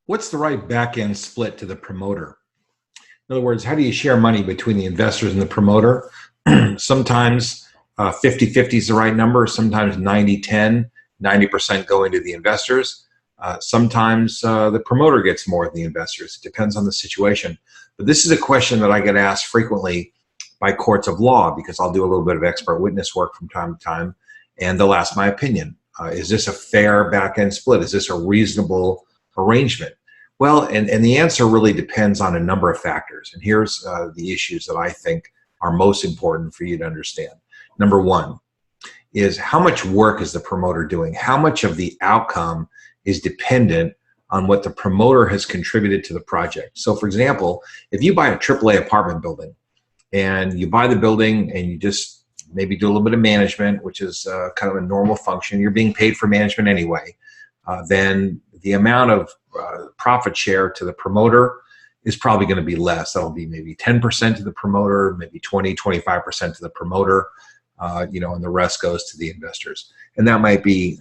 What's the right back-end split to the promoter? In other words, how do you share money between the investors and the promoter? Sometimes 50-50 is the right number. Sometimes 90-10, 90% going to the investors. Sometimes the promoter gets more than the investors. It depends on the situation. But this is a question that I get asked frequently by courts of law because I'll do a little bit of expert witness work from time to time, and they'll ask my opinion. Is this a fair back-end split? Is this a reasonable arrangement? Well, and the answer really depends on a number of factors. And here's the issues that I think are most important for you to understand. Number one is how much work is the promoter doing? How much of the outcome is dependent on what the promoter has contributed to the project? So for example, if you buy a AAA apartment building and you buy the building and you just maybe do a little bit of management, which is kind of a normal function, you're being paid for management anyway, then the amount of profit share to the promoter is probably going to be less. That'll be maybe 10% to the promoter, maybe 20, 25% to the promoter, and the rest goes to the investors. And that might be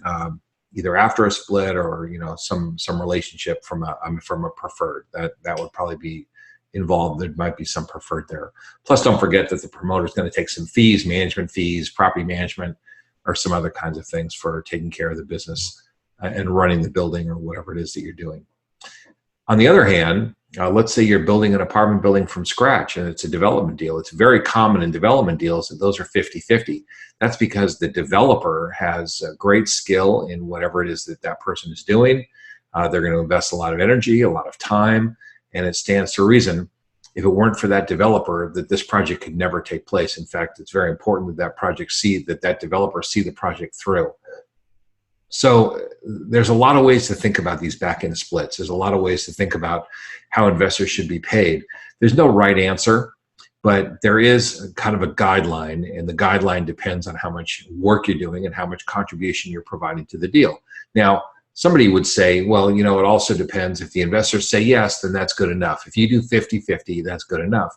either after a split or some relationship from a preferred. That would probably be involved. There might be some preferred there. Plus, don't forget that the promoter is going to take some fees, management fees, property management, or some other kinds of things for taking care of the business and running the building or whatever it is that you're doing. On the other hand, let's say you're building an apartment building from scratch and it's a development deal. It's very common in development deals that those are 50-50. That's because the developer has a great skill in whatever it is that that person is doing. They're going to invest a lot of energy, a lot of time, and it stands to reason if it weren't for that developer that this project could never take place. In fact, it's very important that that developer see the project through. So there's a lot of ways to think about these back-end splits. There's a lot of ways to think about how investors should be paid. There's no right answer, but there is kind of a guideline, and the guideline depends on how much work you're doing and how much contribution you're providing to the deal. Now, somebody would say, well, it also depends. If the investors say yes, then that's good enough. If you do 50-50, that's good enough.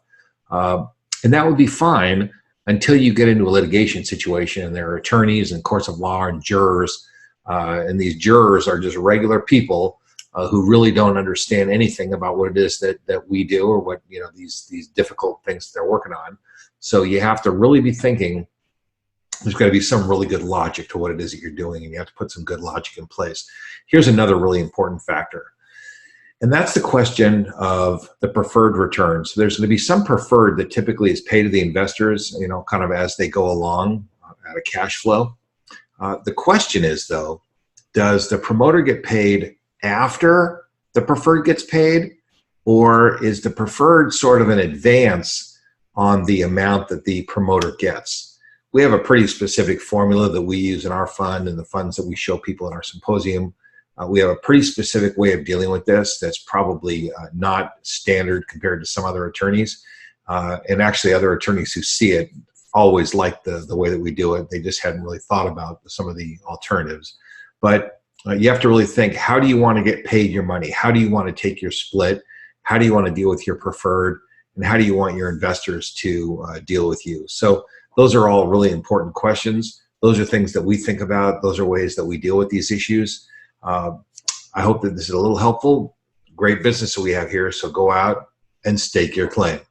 And that would be fine until you get into a litigation situation and there are attorneys and courts of law and jurors. And these jurors are just regular people who really don't understand anything about what it is that we do or what these difficult things that they're working on. So you have to really be thinking there's got to be some really good logic to what it is that you're doing, and you have to put some good logic in place. Here's another really important factor, and that's the question of the preferred return. So there's going to be some preferred that typically is paid to the investors, kind of as they go along out of cash flow. The question is, though, does the promoter get paid after the preferred gets paid, or is the preferred sort of an advance on the amount that the promoter gets? We have a pretty specific formula that we use in our fund and the funds that we show people in our symposium. We have a pretty specific way of dealing with this that's probably not standard compared to some other attorneys. And actually other attorneys who see it always like the way that we do it. They just hadn't really thought about some of the alternatives. But you have to really think, how do you want to get paid your money? How do you want to take your split? How do you want to deal with your preferred? And how do you want your investors to deal with you? So those are all really important questions. Those are things that we think about. Those are ways that we deal with these issues. I hope that this is a little helpful. Great business that we have here. So go out and stake your claim.